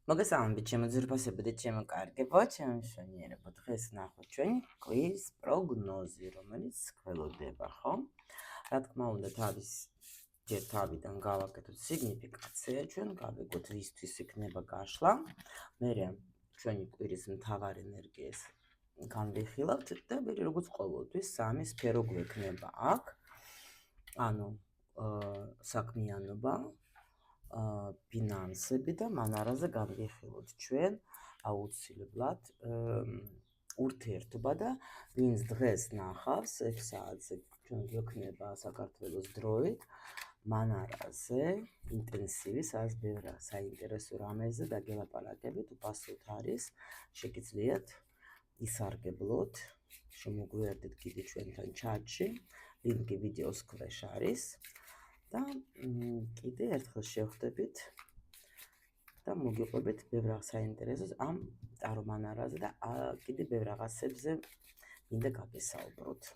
მოგესალმებით, ჩემო ძვირფასებო და ჩემო კარგებო, ჩემო მშვენიერებო. დღეს ნახოთ ჩვენი კვირის პროგნოზი, რომელიც გველოდება, ხო? რა თქმა უნდა, ჯერ თავიდან გავაკეთოთ სიგნიფიკაცია, ჩვენ გავიგოთ ვისთვის იქნება გაშლა. მერე ჩვენი კვირის მთავარ ენერგიას განვიხილავთ და მე როგორც ყოველთვის სამი სფერო გვექნება აქ. ანუ საქმიანობა, ფინანსები და მან არაზე განვიხილოთ ჩვენ აუცილებლად ურთიერთობა და ვინც დღეს ნახავს 6 საათზე ჩვენ გვექნება საქართველოს დროით მან არაზე ინტენსივი სადაც ბევრ საინტერესო რამეზე დაგელაპარაკებით უპასუხოთ არის შეგიძლიათ ისარგებლოთ შემოგვიერთდეთ კიდე ჩვენთან ჩატში ლინკი ვიდეოს ქვეშ არის და კიდე ერთხელ შევხვდებით და მოგიყვებით ბევრ საინტერესოს ამ წარმომანარაზე და კიდე ბევრ რაღაცებზე მინდა გაგესაუბროთ.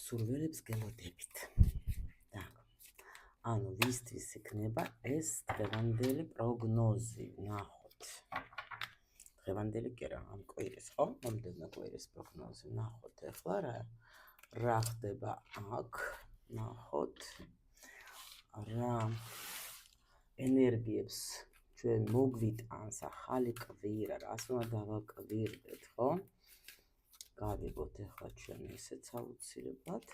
სურვილებს გელოდებით. Так. ანუ ვისთვის იქნება ეს დღევანდელი პროგნოზი, ნახოთ. დღევანდელი კი რა, ამ კვირის, ხო? მომდევნო კვირის პროგნოზი, ნახოთ ახლა რა ხდება აქ. ნახოთ რა ენერგიებს ჩვენ მოგვიტანს ახალი კვირა, რას უნდა დავაკვირდეთ, ხო? გავიგოთ ახლა ჩვენ ესეც აუცილებლად.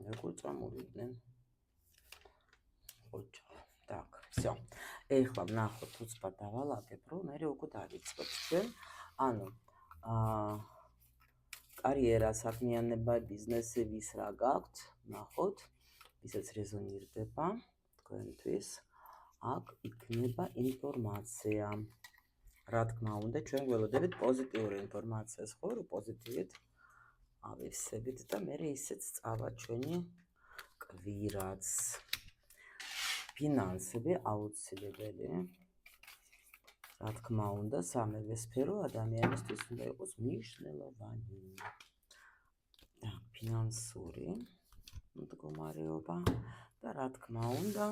როგორ წამოვიდნენ? ოჩა. Так, всё. ეხლა ნახოთ უცბად დავალაგებ, რომ მე უკვე დავიწყოთ ჩვენ. ანუ კარიერა, საქმიანობა, ბიზნესი, ვის რა გაქვთ, ნახოთ, ვისაც რეზონირდება თქვენთვის, აქ იქნება ინფორმაცია. რა თქმა უნდა, ჩვენ გველოდებით პოზიტიური ინფორმაციას, ხო, რომ პოზიტივით ავიხსებით და მე ისეც წავა ჩვენი კვირაც. ფინანსები აუცილებელი. რა თქმა უნდა, სამივე სფერო ადამიანისთვის უნდა იყოს მნიშვნელოვანი. და ფინანსური მდგომარეობა და რა თქმა უნდა,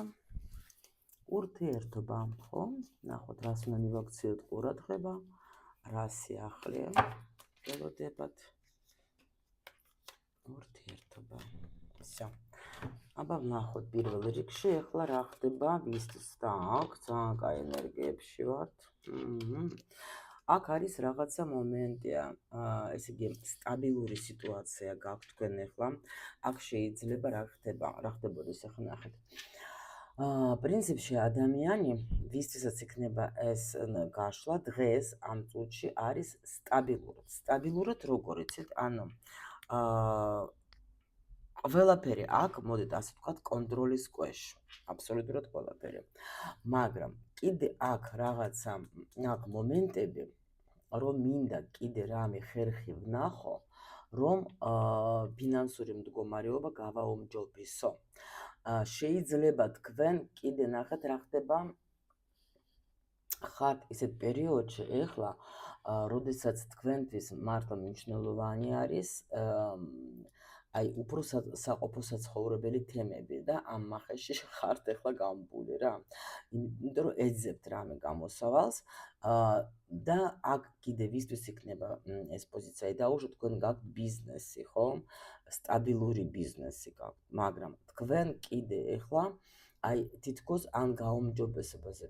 ურთიერთობა, ხო? ნახოთ, რას უნდა მივაქციოთ ყურადღება, რა სიახლეა გველოდებათ. ურთიერთობა. всё. აბა ნახოთ პირველ რიგში ახლა რა ხდება ვისთვის და აქ ძალიან კაი ენერგიებში ვართ. აქ არის რაღაცა მომენტია, ესე იგი სტაბილური სიტუაცია გაქვთ თქვენ ახლა. აქ შეიძლება რა ხდებოდეს ახლა ნახეთ. პრინციპში ადამიანი ვისთვისაც იქნება ეს გაშლა დღეს ამ წუთში არის სტაბილურად. სტაბილურად როგორ იცით? ანუ ყველაფერი აქ მოდით ასე ვთქვათ კონტროლის ქვეშ. აბსოლუტურად ყველაფერი. მაგრამ კიდე აქ რაღაცა აქ მომენტები რომ მინდა კიდე რამე ხერხი ვნახო, რომ ფინანსური მდგომარეობა გავაუმჯობესო. შეიძლება თქვენ კიდე ნახეთ რა ხდება ხართ ისეთ პერიოდში ახლა, როდესაც თქვენთვის მართლა მნიშვნელოვანი არის აი უფრო საყოფოსაცხოვრებელი თემები და ამ მახეში ხართ ახლა გამბული რა. იმიტომ რომ ეძებთ რამე გამოსავალს და აქ კიდე ვისთვის იქნება ეს პოზიცია დაუშვათ თქვენ გაქვთ ბიზნესი, ხო? სტაბილური ბიზნესი გაქვთ, მაგრამ თქვენ კიდე ახლა აი თითქოს ან გაუმჯობესებაზე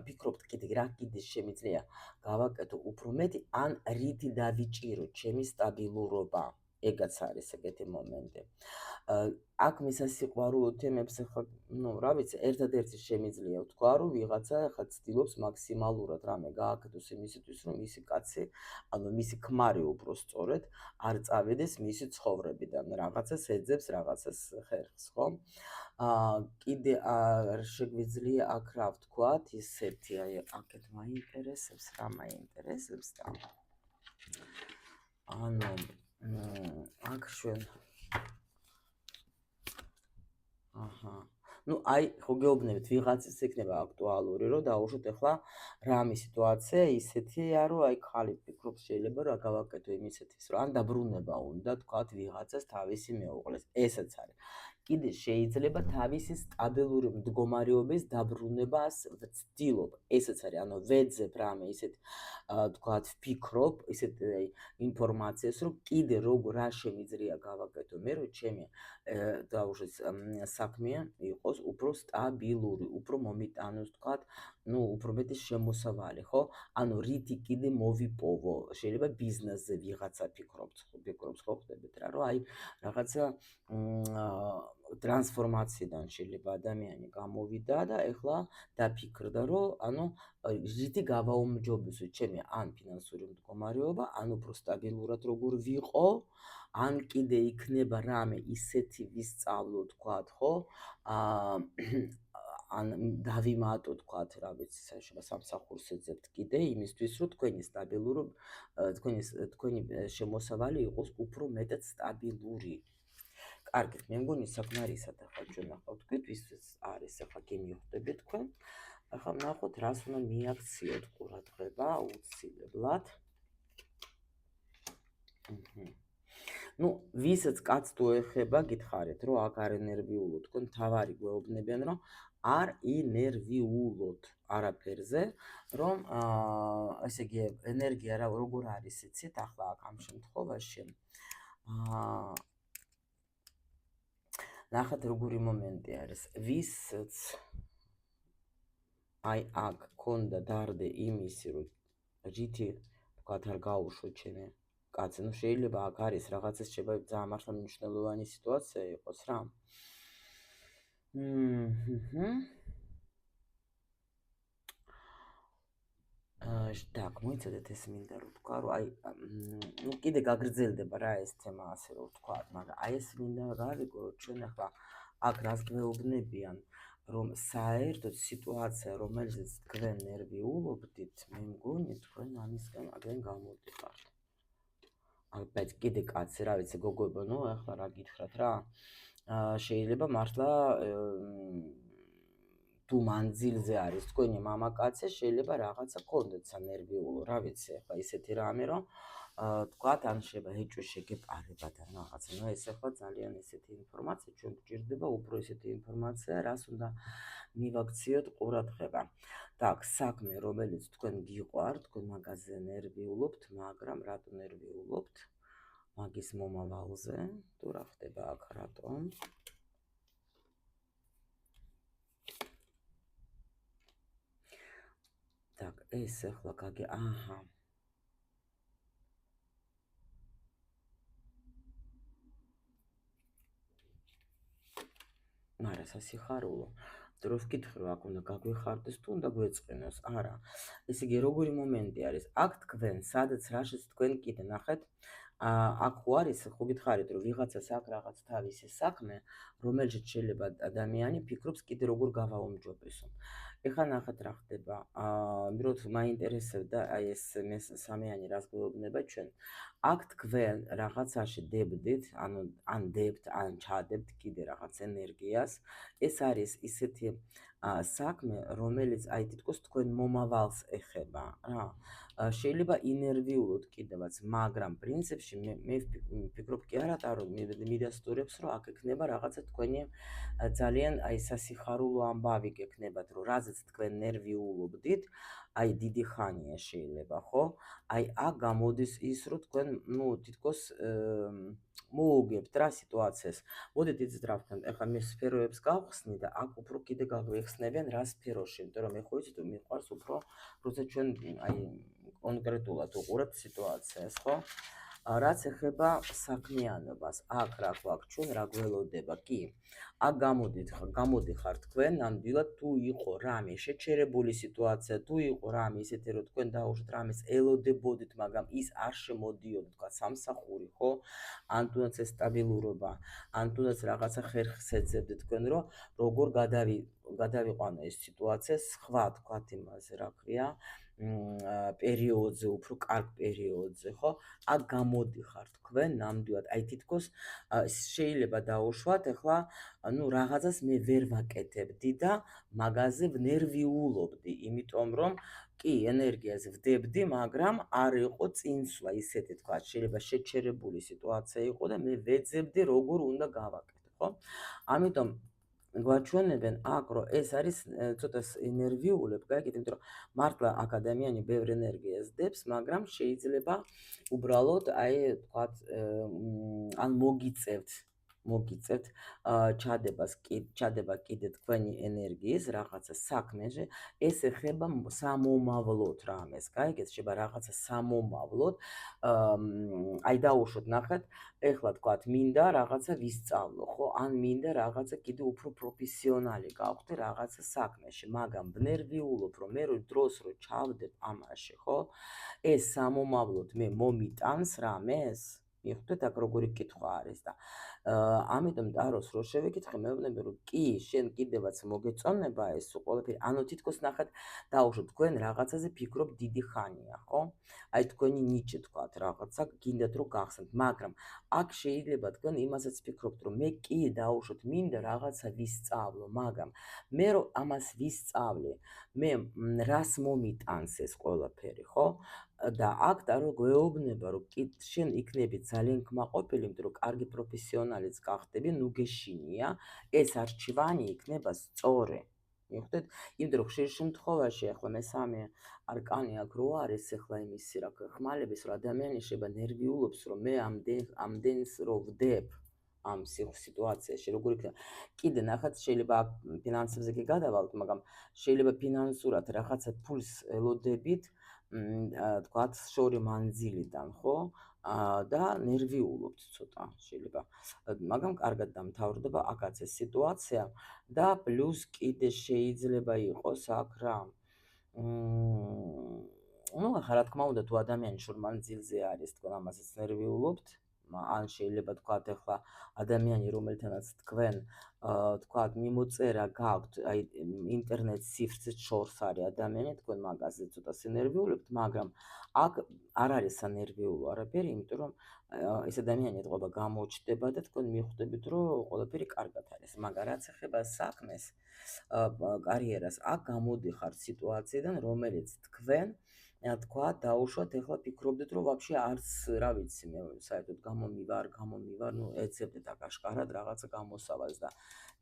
ფიქრობთ კიდე რა კიდე შემიძლია გავაკეთო უფრო მეტი ან რითი დავიჭირო ჩემი სტაბილურობა. ეგაც არის ეგეთი მომენტი. აქ მისასიყვარულო თემებს ახლა, რა ვიცი, ერთადერთი შემიძლია ვთქვა, რომ ვიღაცა ახლა ცდილობს მაქსიმალურად რამე გააკეთოს იმისათვის, რომ მისი კაცი, ანუ მისი ქმარი უბრალოდ არ წავიდეს მისი ცხოვრებიდან, რაღაცას ეძებს, რაღაცას ხერხს, ხო? კიდე შეგვიძლია აქ რა ვთქვათ, ისეთი აი აქეთ მაინტერესებს, რა მაინტერესებს და ანუ აქ ჩვენ ну აი ხო გეუბნებით ვიღაცის იქნება აქტუალური რომ დაუშვოთ ახლა რამე სიტუაცია ისეთია რომ აი ხალი ფიქრობს შეიძლება რა გავაკეთო იმისეთის რომ ან დაბრუნება უნდა თქვათ ვიღაცას თავისი მეუღლეს ესეც არის კიდე შეიძლება თავისი სტაბილური მდგომარეობის დაბრუნებას ვცდილობ. ესეც არის, ანუ ვეძებ რამე ისეთ თქვათ ვფიქრობ, ისეთ ინფორმაციას, რომ კიდე რა შემიძლია გავაკეთო მე, რომ ჩემი დაუშვით საქმე იყოს უფრო სტაბილური, უფრო მომიტანოს თქვათ, უფრო მეტი შემოსავალი, ხო? ანუ რითი კიდე მოვიპოვო, შეიძლება ბიზნესზე ვიღაცა ფიქრობს, ხო ხდებით რა, რომ აი რაღაცა ტრანსფორმაციიდან შეიძლება ადამიანი გამოვიდა და ეხლა დაფიქრდა, რომ ანუ რითი გავაუმჯობესო ჩემი ან ფინანსური მდგომარეობა, ან უფრო სტაბილურად როგორ ვიყო, ან კიდე იქნება რამე ისეთი ვისწავლო, თქვათ, ხო? ან დავიმატო, თქვათ, რა ვიცი, შეიძლება სამსახურს ეძებთ კიდე იმისთვის, რომ თქვენი სტაბილური თქვენი შემოსავალი იყოს უფრო მეტად სტაბილური. კარგით, მე მგონი საკმარისად ახლა ჩვენ ახლა ვთქვით, ვისაც არის ახლა გემივხვდები თქვენ. ახლა ნახოთ, რას უნდა მიაქციოთ ყურადღება აუცილებლად. ვისაც კაც თუ ეხება, გითხარით, რომ აქ არ ენერგიულო, თქვენ თავარი გვეუბნებიან, რომ არ ინერვიულოთ არაფერზე, რომ ესე იგი ენერგია როგორ არის, იცით, ახლა აქ ამ შემთხვევაში ნახეთ როგორი მომენტი არის, ვისაც აი აქ ქონდა დარდე იმისი, რომ რითი თქვათ არ გაუშვო ჩემი კაცი, შეიძლება აქ არის რაღაცა შეიძლება ძალიან მართლა მნიშვნელოვანი სიტუაცია იყოს რა. так, მოიცადეთ ეს მინდა რომ თქვა, რომ აი კიდე გაგრძელდება რა ეს თემა ასე რომ თქვა, მაგრამ აი ეს მინდა გავიგო, რომ ჩვენ ახლა აქ რას გვეუბნებიან, რომ საერთოდ სიტუაცია, რომელზეც თქვენ ნერვიულობდით, მე მგონი თქვენ ამისგან აგენ გამოდიხართ. բայց კიდე კაცი, რა ვიცი, გოგოებო, ახლა რა გითხრათ რა, შეიძლება მართლა თუ მანძილზე არის თქვენი მამაკაცი, შეიძლება რაღაცა გქონდეთ ნერვიულო, რა ვიცი, ახლა ისეთი რამე, რომ თქვათ, ან შეიძლება ეჭვი შეგეპარებათ ან რაღაცა. ეს ახლა ძალიან ესეთი ინფორმაცია ჩვენ გვჭირდება, უფრო ესეთი ინფორმაცია, რას უნდა მივაქციოთ ყურადღება. так, საქმე, რომელიც თქვენ გიყვართ, თქვენ მაგაზე ნერვიულობთ, მაგრამ რატო ნერვიულობთ? მაგის მომავალზე, თუ რა ხდება აქ რატომ? так, ეს ახლა აჰა. მარა სასიხარულო. რო ვკითხე, რომ აქ უნდა გაგვეხარდეს თუ უნდა გვეწყინოს, არა. ესე იგი, როგორი მომენტი არის? აქ თქვენ, სადაც რაშიც თქვენ კიდე ნახეთ, აქ ხო არის, ხო გითხარით, რომ ვიღაცას აქვს რაღაც თავისი საქმე, რომელშიც შეიძლება ადამიანი ფიქრობს კიდე როგორ გავაუმჯობესო. ეხლა ნახეთ რა ხდება. მე რო მაინტერესებდა აი ეს სამიანი რას გვეუბნება ჩვენ. აქ თქვენ რაღაცაში დებდით, ანუ ან დებთ, ან ჩადებთ კიდე რაღაც ენერგიას. ეს არის ისეთი საქმე, რომელიც აი თითქოს თქვენ მომავალს ეხება, რა. შეიძლება ინერვიულოთ კიდევაც, მაგრამ პრინციპში მე ვფიქრობ კი არა ტარო მიდასტურებს, რომ აქ ექნება რაღაცა თქვენი ძალიან აი სასიხარულო ამბავი გექნებათ, რომ რაზეც თქვენ ნერვიულობდით, აი დიდი ხანია შეიძლება, ხო? აი აქ გამოდის ის, რომ თქვენ, თითქოს მოუგებთ რა სიტუაციას. მოდით იცით რა ვქნათ, ეხლა მე სფეროებს გავხსნი და აქ უფრო კიდე გაგვეხსნებიან რა სფეროში, იმიტომ რომ მე ხო იცით, რომ მიყვარს უფრო, როცა ჩვენ აი კონკრეტულად უყურებთ სიტუაციას, ხო? რაც ეხება საქმიანობას, აქ რა გვაქვს ჩვენ, რა გველოდება, კი. აქ გამოდიხართ თქვენ, ნამდვილად თუ იყო რამე შეჩერებული სიტუაცია, თუ იყო რამე ისეთი, რომ თქვენ დაუშვით რამეს ელოდებოდით, მაგრამ ის არ შემოდიოდა, თქვა სამსახური, ხო? ან თუნდაც ეს სტაბილურობა, ან თუნდაც რაღაცა ხერხს ეძებდით თქვენ, რომ როგორ გადავიყვანო ეს სიტუაცია სხვა, თქვათ იმაზე, რა ქვია, პერიოდზე, უფრო კარგ პერიოდზე, ხო? აქ გამოდიხართ თქვენ ნამდვილად, აი თითქოს შეიძლება დაუშვათ, ეხლა რაღაცას მე ვერ ვაკეთებდი და მაგაზე ნერვიულობდი, იმიტომ რომ კი ენერგიაზე ვდებდი, მაგრამ არ იყო წინსვლა ისეთი, თქვა, შეიძლება შეჩერებული სიტუაცია იყო და მე ვეძებდი როგორ უნდა გავაკეთო. ხო? ამიტომ გვაჩვენებენ აქ, რომ ეს არის ცოტა ენერგიულებ, გაიგეთ, იმიტომ რომ მართლა აკადემიანი ბევრ ენერგიას დებს, მაგრამ შეიძლება უბრალოდ აი თქვათ ან მოგიწევთ ჩადება კიდე თქვენი ენერგიის რაღაცა საქმეში, ეს ეხება სამომავლოდ რამეს, გაიგეთ, შეიძლება რაღაცა სამომავლოდ აი დაუშვოთ, ნახეთ, ეხლა თქვათ მინდა რაღაცა ვისწავლო, ხო? ან მინდა რაღაცა კიდე უფრო პროფესიონალი გავხდე რაღაცა საქმეში, მაგრამ ვნერვიულობ, რომ მე დროს რო ჩავდებ ამაში, ხო? ეს სამომავლოდ მე მომიტანს რამეს? მიხვდეთ აქ როგორი კითხვა არის და ამიტომ ტაროს რო შევეკითხე, მეუბნები რომ კი, შენ კიდევაც მოგეწონება ეს ყველაფერი, ანუ თითქოს ნახეთ, დაუშვოთ, თქვენ რაღაცაზე ფიქრობ დიდი ხანია, ხო? აი თქვენი ნიჭი თქვათ რაღაცა გინდათ რომ გახსნათ, მაგრამ აქ შეიძლება თქვენ იმასაც ფიქრობთ, რომ მე კი დაუშვოთ, მინდა რაღაცა ვისწავლო, მაგრამ მე რომ ამას ვისწავლე, მე რას მომიტანს ეს ყველაფერი, ხო? და აქ ტარო გვეუბნება, რომ კი შენ იქნები ძალიან კმაყოფილი, იმიტომ რომ კარგი პროფესიონალიც გახდები, ნუ გეშინია, ეს არჩევანი იქნება სწორი. მიხვდეთ? იმიტომ რომ ხშირ შემთხვევაში ახლა მესამე არკანი აქ რო არის, ახლა იმის რა ხმალების, რომ ადამიანი შეიძლება ნერვიულობს, რომ მე ამდენს რო ვდებ ამ სიტუაციაში, როგორ იქნება. კიდე ნახეთ, შეიძლება ფინანსებზე კი გადავალთ, მაგრამ შეიძლება ფინანსურად რაღაცა ფულს ელოდებით, თქვათ შორი მანძილიდან, ხო? და ნერვიულობთ ცოტა შეიძლება, მაგრამ კარგად დამთავრდება აქაც ეს სიტუაცია და პლუს კიდე შეიძლება იყოს აქ რა. ну, ახლა რა თქმა უნდა, თუ ადამიანი შორ მანძილზე არის, თქვენ ამასაც ნერვიულობთ, ან შეიძლება თქვათ ახლა ადამიანი, რომელთანაც თქვენ თქვათ მიმოწერა გაქვთ, აი ინტერნეტ სივრცეც შორს არის ადამიანი, თქვენ მაგაზე ცოტა სინერვიულებთ, მაგრამ აქ არ არის სანერვიულო არაფერი, იმიტომ რომ ეს ადამიანი ეთყობა გამოჩნდება და თქვენ მიხვდებით, რომ ყველაფერი კარგად არის, მაგრამ რაც ეხება საქმეს, კარიერას, აქ გამოდიხარ სიტუაციიდან, რომელიც თქვენ თქვა დაუშვათ, ეხლა ფიქრობდით, რომ ვაფშე არც რა ვიცი, მე საერთოდ გამომივარ, ნუ ეცებდეთ აქ აშკარად რაღაცა გამოსავალს და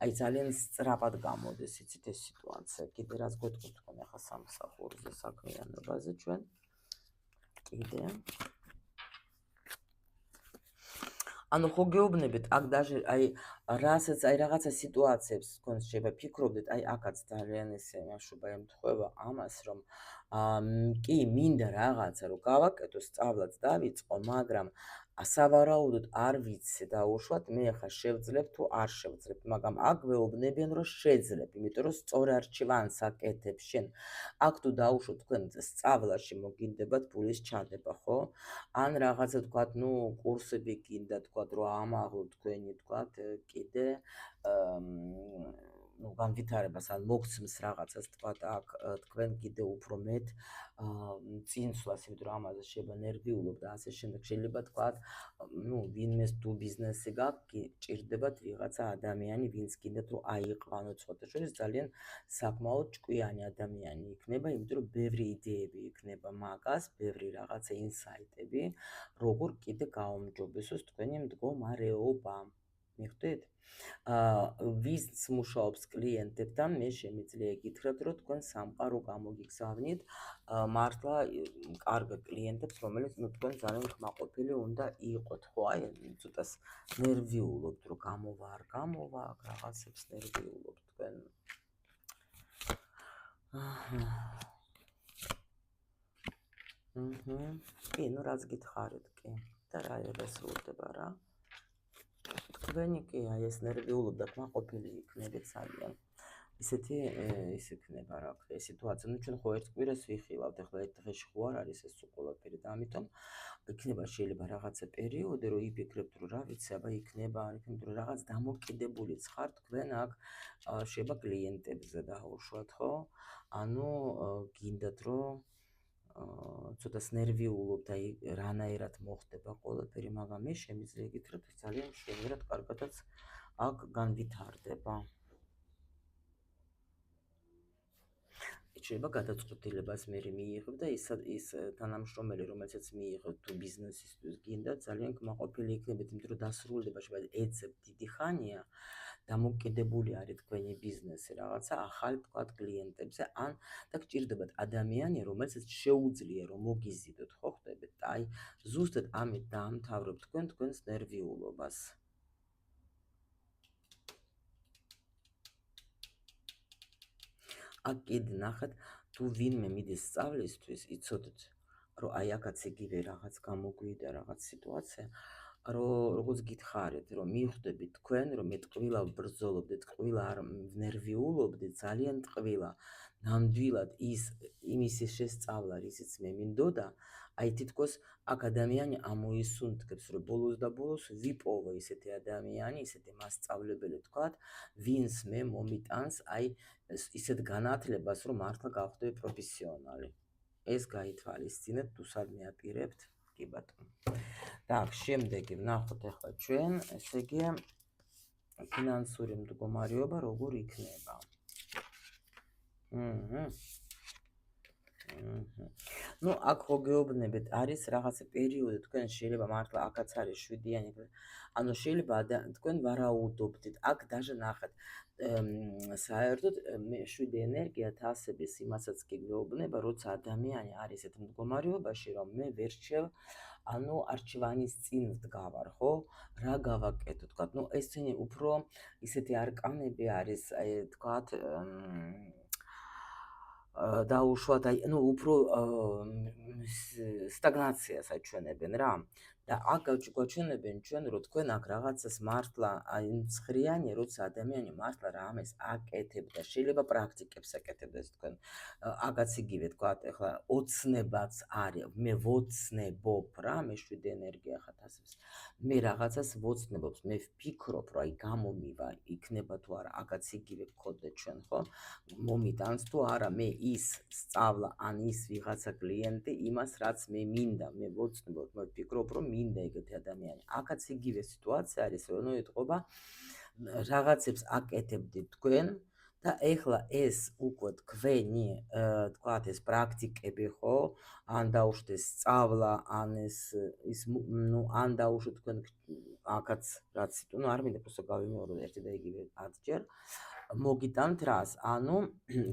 აი ძალიან სწრაფად გამოდის, იცით ეს სიტუაცია. კიდე რაც გვეტყვით თქვენ ახლა სამსახურზე, საქმიანობაზე ჩვენ. კიდე ანუ ხო გეუბნებით, აქ даже აი რასაც აი რაღაცა სიტუაციებს თქვენ შეიძლება ფიქრობდეთ, აი აქაც ძალიან ესე მაშობა ემთხვევა ამას, რომ კი მინდა რაღაცა რომ გავაკეთო, სწავლაც დავიწყო, მაგრამ სავარაუდოდ არ ვიცი დაუშვათ, მე ახლა შევძლებ თუ არ შევძლებ, მაგრამ აქ ვეუბნებიან, რომ შეძლებ, იმიტომ რომ სწორ არჩევანს აკეთებ შენ. აქ თუ დაუშვოთ თქვენ სწავლაში მოგინდებათ ფულის ჩადება, ხო? ან რაღაცა თქვათ, ნუ კურსები გინდა თქვათ, რომ ამაღლო თქვენი თქვათ, კიდე ნუ განვითარებას ან მოგცემს რაღაცას თქვათ, აქ თქვენ კიდე უფრო მეტ წინსვლას, იმიტომ რომ ამაზე შეიძლება ნერვიულობ და ასე შემდეგ, შეიძლება თქვათ, ნუ ვინმეს თუ ბიზნესი გაქვთ, ჭირდებათ ვიღაცა ადამიანი, ვინც გინდათ რომ აიყვანოთ, სხვათა შორის ძალიან საკმაოდ ჭკვიანი ადამიანი იქნება, იმიტომ რომ ბევრი იდეები იქნება მაგას, ბევრი რაღაცა ინსაიტები, როგორ კიდე გაუმჯობესოს თქვენი მდგომარეობა. მიხვდით? ვინც მუშაობს კლიენტებთან, მე შემიძლია ეკითხრათ, რომ თქვენ სამყარო გამოგიგზავნით მართლა კარგ კლიენტებს, რომელიც თქვენ ძალიან კმაყოფილი უნდა იყოთ, ხო? აი ცოტას ნერვიულობთ, რომ გამოვა, რაღაცებს ნერვიულობთ თქვენ. კი, ნუ რაც გითხარით, კი. და რა ესრულდება რა. თქვენი კი აი ეს ნერვიულობ და კმაყოფილი იქნებით ძალიან. ისეთი ის იქნება რა ქვია სიტუაცია. ნუ ჩვენ ხო ერთ კვირას ვიხილავთ, ახლა ერთ დღეში ხო არ არის ეს ყველაფერი და ამიტომ იქნება შეიძლება რაღაცა პერიოდი, რომ იფიქრებთ, რომ რა ვიცი, აბა იქნება, არ იქნება, რომ რაღაც დამოკიდებულიც ხართ თქვენ აქ შეიძლება კლიენტებზე დაუშვათ, ხო? ანუ გინდათ რომ ცოტას ნერვიულობთ, აი რანაირად მოხდება ყველაფერი, მაგრამ მე შემიძლია გითხრათ, ძალიან მშვენიერად კარგადაც აქ განვითარდება. რჩება გადაწყვეტილებას მე მიიღებ და ის თანამშრომელი, რომელსაც მიიღებ თუ ბიზნესისთვის გინდა ძალიან კმაყოფილი იქნებით, იმიტომ რომ დასრულდება შეიძლება ეძებ დიდი ხანია, დამოკიდებული არის თქვენი ბიზნესი რაღაცა ახალ თქვათ კლიენტებზე ან და გჭირდებათ ადამიანი, რომელსაც შეუძლია რომ მოგიზიდოთ, ხო ხდებით? და აი ზუსტად ამით დაამთავრებ თქვენს ნერვიულობას. აქ კიდე ნახეთ, თუ ვინმე მიდის სწავლისთვის, იცოდეთ, რომ აი აქაც იგივე რაღაც გამოგვიდა რაღაც სიტუაცია, რომ როგორც გითხარით, რომ მიხვდებით თქვენ, რომ მე ტყვილა ვბრძოლობდით, ტყვილა არ ნერვიულობდით, ძალიან ტყვილა, ნამდვილად იმის შესწავლა, რისიც მე მინდოდა, აი თითქოს აქ ადამიანი ამოისუნთქებს, რომ ბოლოს და ბოლოს ვიპოვო ისეთი ადამიანი, ისეთი მასწავლებელი თქვათ, ვინც მე მომიტანს აი ისეთ განათლებას, რომ მართლა გავხდები პროფესიონალი. ეს გაითვალისწინეთ, თუ სადმე აპირებთ, კი ბატონო. Так, შემდეგი ვნახოთ ახლა ჩვენ, ესე იგი ფინანსური მდგომარეობა როგორ იქნება. Ну, აქ ხო გეუბნებით, არის რაღაცა პერიოდი, თქვენ შეიძლება მართლა აქაც არის 7-იანი, ანუ შეიძლება თქვენ ვარაუდობდით, აქ даже ნახეთ, საერთოდ მე 7 ენერგია თასების იმასაც კი გეუბნება, როცა ადამიანი არის ესეთ მდგომარეობაში, რომ მე ვერ რჩევ, ანუ არჩევანის წინ ვდგავარ, ხო? რა გავაკეთო, თქვათ, ну, ესენი უფრო ისეთი არკანები არის, აი, თქვათ, დაუშვათ, აი, ну, უფრო სტაგნაციას აჩვენებენ რა. და აქ გვაჩვენებენ ჩვენ, რომ თქვენ აქ რაღაცას მართლა აი მცხრიანი, როცა ადამიანი მართლა რამეს აკეთებდა, შეიძლება პრაქტიკებს აკეთებდეს თქვენ. აქაც იგივე თქვათ, ეხლა ოცნებაც არის, მე ვოცნებობ რა, მე 7 ენერგია ხათ ასებს. მე რაღაცას ვოცნებობ, მე ვფიქრობ, რომ აი გამომივა, იქნება თუ არა, აქაც იგივე გქონდა ჩვენ, ხო? მომიტანს თუ არა, მე ის სწავლა ან ის ვიღაცა კლიენტი იმას, რაც მე მინდა, მე ვოცნებობ, მე ვფიქრობ, რომ მინდა ეგეთი ადამიანი. აქაც იგივე სიტუაცია არის, რომ ეტყობა რაღაცებს აკეთებდით თქვენ და ეხლა ეს უკვე თქვენი, თქვათ, ეს პრაქტიკები, ხო? ან დაუშვდეს სწავლა, ან ის ну, ან დაუშვოთ თქვენ აქაც რაც, ну, არ მინდა просто გავიმეორო ერთი და იგივე 10 ჯერ. მოგიტანთ რას? ანუ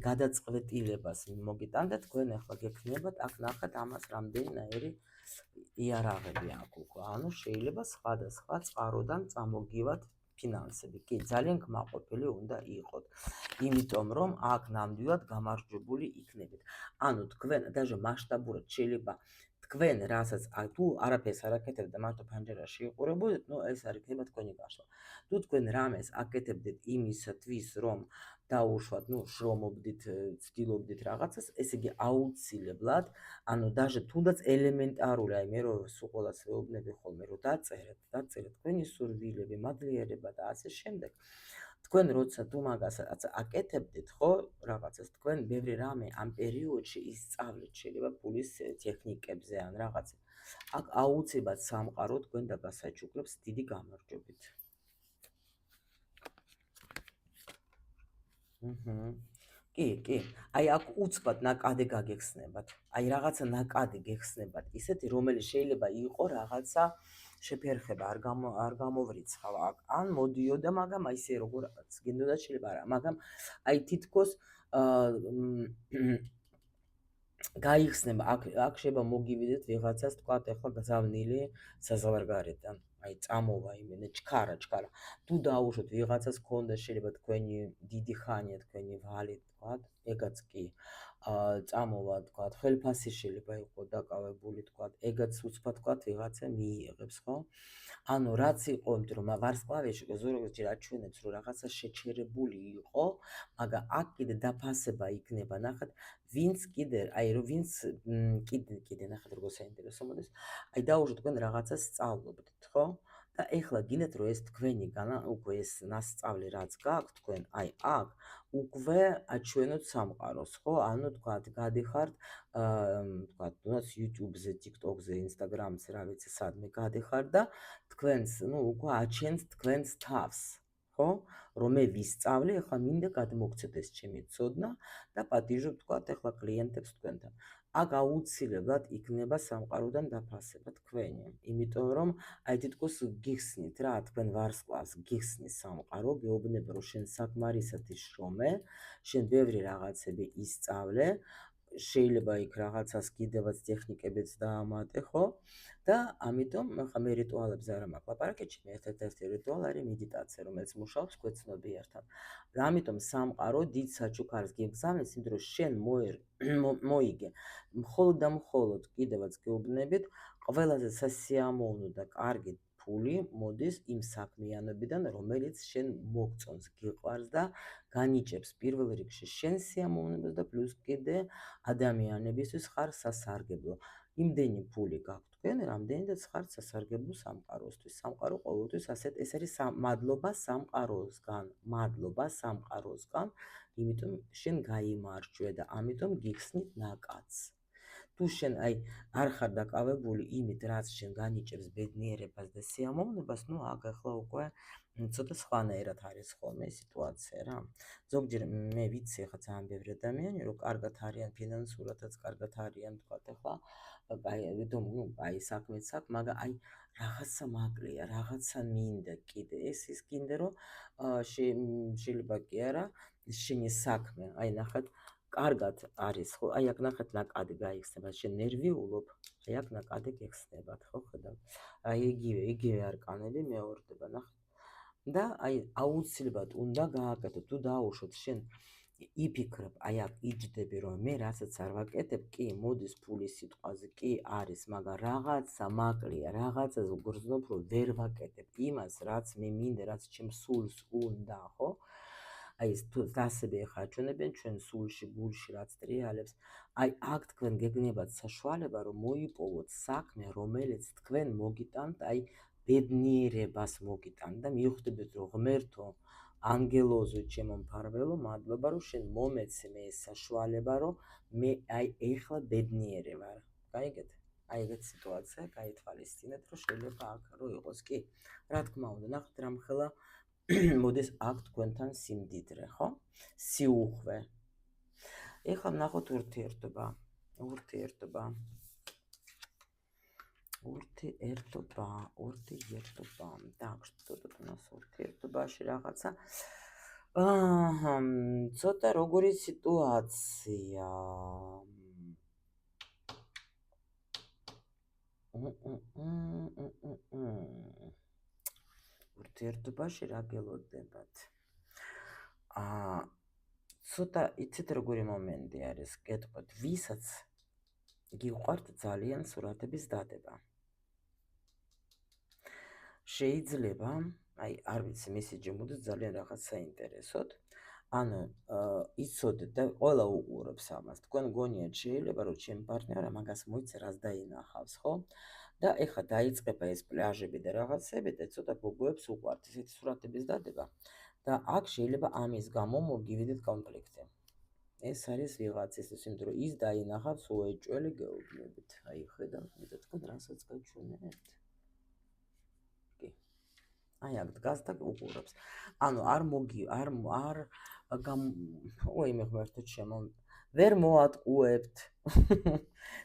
გადაწყვეტილებას მოგიტანთ და თქვენ ახლა გექნებათ, აქ ნახეთ ამას რამდენიერი იარაღები აქვს უკვე. ანუ შეიძლება სხვადასხვა წყაროდან წამოგივათ ფინანსები. კი, ძალიან კმაყოფილი უნდა იყოთ. იმიტომ რომ აქ ნამდვილად გამარჯვებული იქნებით. ანუ თქვენ даже მასშტაბურად შეიძლება თქვენ რასაც თუ არაფერს არ აკეთებთ და მარტო ფანჯარაში იყურებოდეთ, ну, ეს არ იქნება თქვენი გაშლა. თუ თქვენ რამეს აკეთებდით იმისათვის, რომ დაუშვათ, ну, შრომობდით, ცდილობდით რაღაცას, ესე იგი აუცილებლად, ანუ даже თუნდაც ელემენტარული, აი მე რო სულ ყოველას ვეუბნები ხოლმე, რომ დაწერეთ თქვენი სურვილები, მადლიერება და ასე შემდეგ. თქვენ როცა თუ მაგასაც აკეთებდით, ხო, რაღაცას, თქვენ ბევრი რამე ამ პერიოდში ისწავლეთ, შეიძლება ფულის ტექნიკებზე ან რაღაცა. აქ აუცილებლად სამყარო თქვენ დაგასაჩუქრებს დიდი გამარჯვებით. კი, აი აქ უცბად ნაკადი გაგეხსნებათ. აი რაღაცა ნაკადი გეხსნებათ, ისეთი, რომელიც შეიძლება იყო რაღაცა შეფერხება, არ გამოვრიცხავ აქ. ან მოდიოდა, მაგრამ აი ესე როგორაც გინდოდა შეიძლება არა, მაგრამ აი თითქოს გაიხსნება, აქ შეიძლება მოგივიდეთ ვიღაცას, თქვათ, ეხლა გზავნილი საზღვარგარეთთან. აი წამოვა იმენა ჩქარა. თუ დაუშვოთ ვიღაცას ქონდა შეიძლება თქვენი დიდი ხანია თქვენი ვალი, თქვათ, ეგაც კი წამოვა, თქვათ, ხელფასი შეიძლება იყო დაკავებული, თქვათ, ეგაც უცბად, თქვათ, ვიღაცა მიიღებს, ხო? ანუ რაც იყო, იმიტომ რომ ვარსკვლავიაში ზოგადად აჩვენებს, რომ რაღაცა შეჩერებული იყო, მაგრამ აქ კიდე დაფასება იქნება, ნახეთ, ვინც კიდე, აი რომ ვინც კიდე ნახეთ როგორ საინტერესო მოდის. აი დაუშვოთ თქვენ რაღაცას სწავლობდით, ხო? და ეხლა გინდათ რომ ეს თქვენი უკვე ეს მასწავლე რაც გაქვთ თქვენ, აი აქ უკვე აჩვენოთ სამყაროს, ხო? ანუ თქვათ, გადიხართ, თქვათ, თუნდაც YouTube-ზე, TikTok-ზე, Instagram-ზე, რა ვიცი, სადმე გადიხართ და თქვენს, ну, უკვე აჩენთ თქვენს თავს. ხო? რომ მე ვისწავლე, ახლა მინდა გადმოგცეთ ეს ჩემი ცოდნა და პატიჟობ თქვათ ახლა კლიენტებს თქვენთან. აქ აუცილებლად იქნება სამყაროდან დაფასება თქვენი, იმიტომ რომ აი თითქოს გიხსნით რა, თქვენ ვარსკვლავს გიხსნის სამყარო, გეუბნება რომ შენ საკმარისად იშრომე, შენ ბევრი რაღაცები ისწავლე, შეიძლება იქ რაღაცას კიდევაც ტექნიკებიც დაამატე, ხო? და ამიტომ ახლა მე რიტუალებს არ მაქვს ლაპარაკი, მე ერთ-ერთი რიტუალი არის მედიტაცია, რომელიც მუშაობს ქვეცნობიერთან. და ამიტომ სამყარო დიდ საჩუქარს გიგზავნის, იმიტომ რომ შენ მოიგე მხოლოდ და მხოლოდ კიდევაც გეუბნებით, ყველაზე სასიამოვნო და კარგი ფული მოდის იმ საქმიანობიდან, რომელიც შენ მოგწონს, გიყვარს და განიჭებს პირველ რიგში შენ სიამოვნებას და პლუს კიდე ადამიანებისთვის ხარ სასარგებლო. იმდენი ფული გაქვთ თქვენ, რამდენიც ხართ სასარგებლო სამყაროსთვის. სამყარო ყოველთვის ასეთ ეს არის მადლობა სამყაროსგან, მადლობა სამყაროსგან, იმიტომ შენ გაიმარჯვე და ამიტომ გიხსნით ნაკადს. თუ შენ აი არ ხარ დაკავებული იმით, რაც შენ განიჭებს ბედნიერებას და სიამოვნებას, ნუ აქ ახლა უკვე ცოტა სხვანაირად არის ხოლმე სიტუაცია რა. ზოგჯერ მე ვიცი ახლა ძალიან ბევრი ადამიანი, რომ კარგად არიან ფინანსურადაც, კარგად არიან თქვათ ახლა, აი აი საქმეც აქვს, მაგრამ აი რაღაცა მაკლია, რაღაცა მინდა კიდე, ეს ის გინდა რომ შეიძლება კი არა, შენი საქმე, აი ნახეთ კარგად არის ხო? აი აქ ნახეთ ნაკადი გაიხსნება, შენ ნერვიულობ, აი აქ ნაკადი გეხსნებათ, ხო ხედავთ? აი იგივე არკანები მეორდება, ნახეთ. და აი აუცილებლად უნდა გააკეთო, თუ დაუშვოთ შენ იფიქრებ, აი აქ იჯდები რომ მე რასაც არ ვაკეთებ, კი მოდის ფულის სიტყვაზე, კი არის, მაგრამ რაღაცა მაკლია, რაღაცას გრძნობ რომ ვერ ვაკეთებ იმას, რაც მე მინდა, რაც ჩემს სულს უნდა, ხო? აი ეს თუ დასები ხარჯუნებენ ჩვენ სულში, გულში რაც ტრიალებს, აი აქ თქვენ გეგნებათ საშუალება რომ მოიპოვოთ საქმე, რომელიც თქვენ მოგიტანთ, აი ბედნიერებას მოგიტანთ და მიხვდებით რომ ღმერთო, ანგელოზო, ჩემო მფარველო, მადლობა რომ შენ მომეცე მე ეს საშუალება, რომ მე აი ეხლა ბედნიერი ვარ. გაიგეთ? აი ეგეთ სიტუაცია გაითვალისწინეთ, რომ შეიძლება აქ რო იყოს, კი? რა თქმა უნდა, ნახეთ რამხელა მოდის აქ თქვენთან სიმდიდრე, ხო? სიუხვე. ეხლა ნახოთ ურთიერთობა. დაგვშტოთ მას ურთიერთობაში რაღაცა. ცოტა როგორი სიტუაცია. ურთიერთობაში რა გელოდებათ? ცოტა იცით როგორი მომენტი არის, გეტყვით, ვისაც გიყვართ ძალიან სურათების დადება. შეიძლება, აი არ ვიცი, მესიჯი მოდის ძალიან რაღაც საინტერესოდ. ანუ იცოდეთ და ყველა უყურებს ამას. თქვენ გონიათ შეიძლება რომ ჩემი პარტნიორა მაგას მოიცა რას დაინახავს, ხო? და ეხლა დაიწყება ეს პლაჟები და რაღაცები და ცოტა გოგოებს უყვართ ესეთი სურათების დადება. და აქ შეიძლება ამის გამო მოგივიდეთ კონფლიქტი. ეს არის ვიღაცისთვის, იმიტომ რომ ის დაინახავს უეჭველი გეუბნებით. აი ხედავთ, მე თქვენ რასაც გაჩვენებთ. კი. აი აქ დგას და უყურებს. ანუ ой, მე ღმერთო ჩემო, ვერ მოატყუებთ.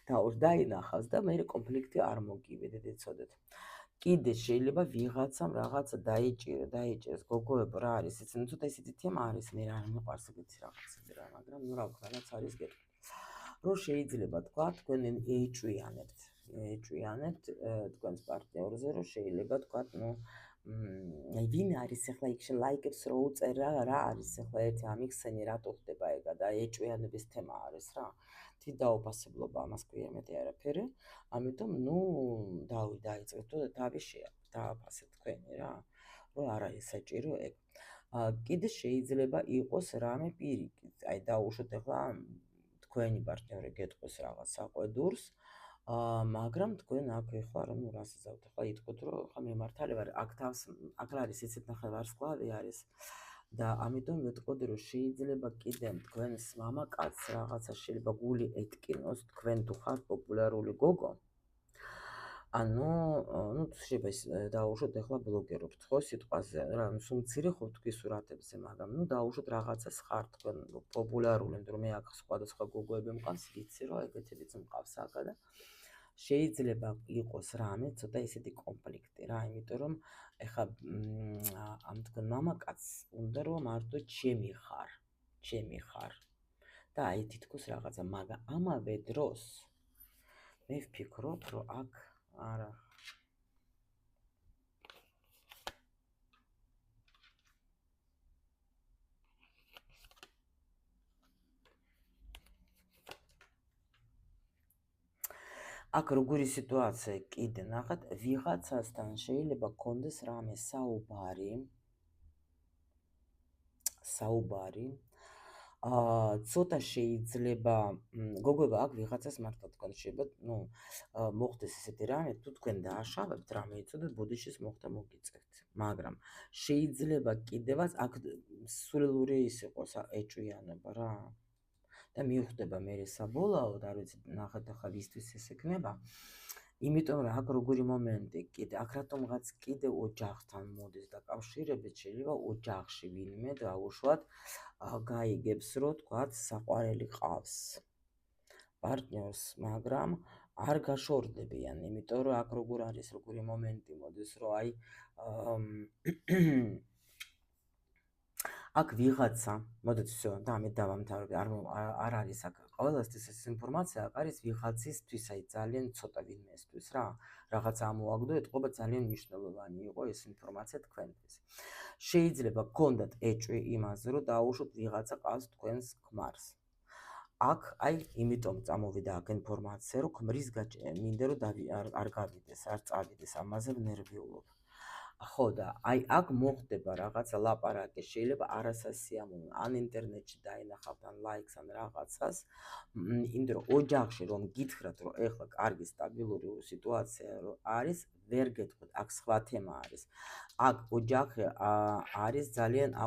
და დაინახავს და მე კონფლიქტი არ მოგივიდეთ, იცოდეთ. კიდე შეიძლება ვიღაცამ რაღაცა დაიჭირეს, გოგოებო რა არის, ეს ცოტა ისეთი თემა არის, მე არ მიყვარს ეგეთი რაღაცები რა, მაგრამ ნუ რა ვქნა, რაც არის გეტყვით. რომ შეიძლება თქვა, თქვენ ეჭვიანებთ თქვენს პარტნიორზე, რომ შეიძლება თქვა, ნუ ვინ არის ახლა იქ შენ ლაიკებს რო უწერ რა არის ახლა ერთი ამიხსენი რატო ხდება ეგა და ეჭვიანების თემა არის რა. თვით დაუფასებლობა ამას ქვია, მეტი არაფერი. ამიტომ ნუ დაიწყეთ და თავის დააფასეთ თქვენი რა. რომ არ არის საჭირო ეგ. კიდე შეიძლება იყოს რამე პირიქით, აი დაუშვოთ ახლა თქვენი პარტნიორი გეტყვის რაღაც საყვედურს, მაგრამ თქვენ აქ ეხლა ნუ რასიზავთ, ახლა იტყვით რომ ახლა მე მართალი ვარ, აქ არის ისეთ ნახევარსკვლავი არის და ამიტომ ვეტყოდი რომ შეიძლება კიდე თქვენს მამაკაცს რაღაცა შეიძლება გული ეტკინოს, თქვენ თუ ხართ პოპულარული გოგო. ანუ ნუ შეიძლება ის დაუშვოთ ეხლა ბლოგერობთ ხო სიტყვაზე რა სულ მცირე ხო თქვი სურათებზე მაგრამ ნუ დაუშვოთ რაღაცას ხარ თქვენ პოპულარული იმიტომ რომ მე აქ სხვადასხვა გოგოები მყავს ვიცი რომ ეგეთებიც მყავს აქა და შეიძლება იყოს რამე ცოტა ისეთი კონფლიქტი რა იმიტომ რომ ეხლა ამ თქვენ მამაკაცს უნდა რომ მარტო ჩემი ხარ და აი თითქოს რაღაცა მაგრამ ამავე დროს მე ვფიქრობ რომ აქ არა აქ როგორი სიტუაცია კიდე ნახეთ ვიღაცასთან შეიძლება გქონდეს რამე საუბარი ცოტა შეიძლება გოგოება აქ ვიღაცას მართლა თქვენ შეიძლება ნუ მოხდეს ესეთი რამე თუ თქვენ დააშავებთ რამე იცოდეთ ბოდიშის მოხდა მოგიწევთ მაგრამ შეიძლება კიდევაც აქ სულელური ის იყოს ეჭვიანობა რა და მიხვდება მე საბოლოოდ არ ვიცი ნახეთ ახლა ვისთვის ეს ექნება იმიტომ რომ აქ როგორი მომენტი კიდე აქ რატომღაც კიდე ოჯახთან მოდის და კავშირებით შეიძლება ოჯახში ვინმე დაუშვათ გაიგებს რომ თქვათ საყვარელი ყავს პარტნიორს მაგრამ არ გაშორდებიან იმიტომ რომ აქ როგორ არის როგორი მომენტი მოდის რომ აი აქ ვიღაცა მოდით всё და მე დავამთავრებ არ არის აქ ყველასთვის ეს ინფორმაცია აქ არის ვიღაცისთვის აი ძალიან ცოტა ვინმესთვის რა რაღაცა მოაგდო ეთყობა ძალიან მნიშვნელოვანი იყო ეს ინფორმაცია თქვენთვის შეიძლება გქონდათ ეჭვი იმაზე რომ დაუშვოთ ვიღაცა ყავს თქვენს ქმარს აქ აი იმიტომ წამოვიდა აქ ინფორმაცია რომ ქმრის მინდა რომ არ გავიდეს არ წავიდეს ამაზე ნერვიულობ ხო და აი აქ მოხდება რაღაცა ლაპარაკი შეიძლება არასასიამოვნო ან ინტერნეტში დაინახავთ ან ლაიქს ან რაღაცას იმიტომ რომ ოჯახში რომ გითხრათ რომ ეხლა კარგი სტაბილური სიტუაცია რომ არის ვერ გეტყვით აქ სხვა თემა არის აქ ოჯახი არის ძალიან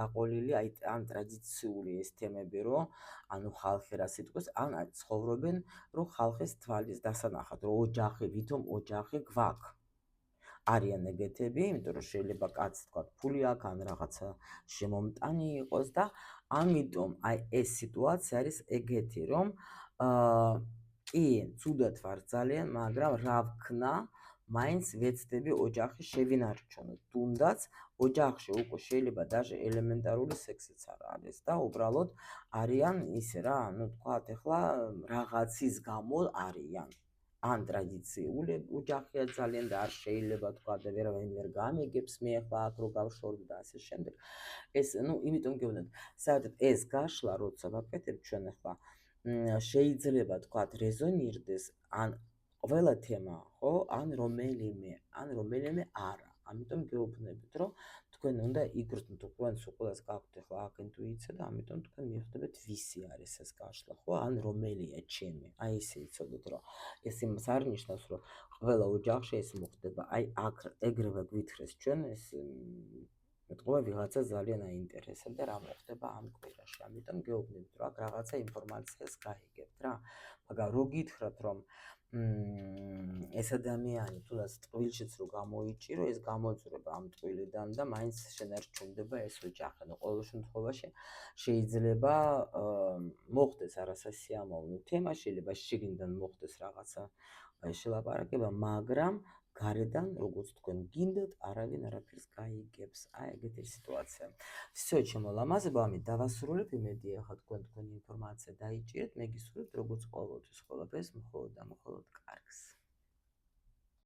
აყოლილი აი ან ტრადიციული ეს თემები რომ ანუ ხალხი რა სიტყვის ან ცხოვრობენ რომ ხალხის თვალის დასანახად რომ ოჯახი ვითომ ოჯახი გვაქვს არიან ეგეთები, იმიტომ რომ შეიძლება კაცი თქვა ფული აქვს ან რაღაცა შემომტანი იყოს და ამიტომ აი ეს სიტუაცია არის ეგეთი რომ კი ცუდად ვარ ძალიან, მაგრამ რა ვქნა, მაინც ვეცდები ოჯახი შევინარჩუნო. თუნდაც ოჯახში უკვე შეიძლება даже ელემენტარული სექსიც არ არის და უბრალოდ არიან ისე რა, ну თქვათ ახლა რაღაცის გამო არიან. ან ტრადიციული ოჯახია ძალიან და არ შეიძლება თქვა და ვერ გამიგებს მე ახლა აქ რო გავშორდი და ასე შემდეგ ეს ნუ იმიტომ გეუბნებთ საერთოდ ეს გაშლა როცა ვაკეთებ ჩვენ ახლა შეიძლება თქვა რეზონირდეს ან ყველა თემა ხო ან რომელიმე არა ამიტომ გეუბნებით რომ თქვენ უნდა იგრძნოთ თქვენ სულ გაქვთ ახლა აქ ინტუიცია და ამიტომ თქვენ მიხვდებით ვისი არის ეს გაშლა ხო ან რომელია ჩემი აი ესე იცოდეთ რომ ეს იმას არ ნიშნავს რომ ყველა ოჯახში ეს მოხდება აი აქ ეგრევე გვითხრეს ჩვენ ეს მეთქვა ვიღაცა ძალიან აინტერესებდა რა მოხდება ამ კვირაში ამიტომ გეუბნებით რომ აქ რაღაცა ინფორმაციას გაიგებთ რა მაგრამ რო გითხრათ რომ ეს ადამიანი თუნდაც ტყვილშიც რო გამოიჭირო ეს გამოძვრება ამ ტყვილიდან და მაინც შენ არ ჩუნდება ეს ოჯახი და ყოველ შემთხვევაში შეიძლება მოხდეს არასასიამოვნო თემა შეიძლება შიგნიდან მოხდეს რაღაცა შელაპარაკება მაგრამ გარედან როგორც თქვენ გინდათ არავინ არაფერს გაიგებს აი ეგეთი სიტუაცია всё ჩემო ლამაზებო ამით დავასრულებ იმედი ახლა თქვენი ინფორმაცია დაიჭირეთ მე გისურვებთ როგორც ყოველთვის ყველაფერს მხოლოდ და მხოლოდ კარგს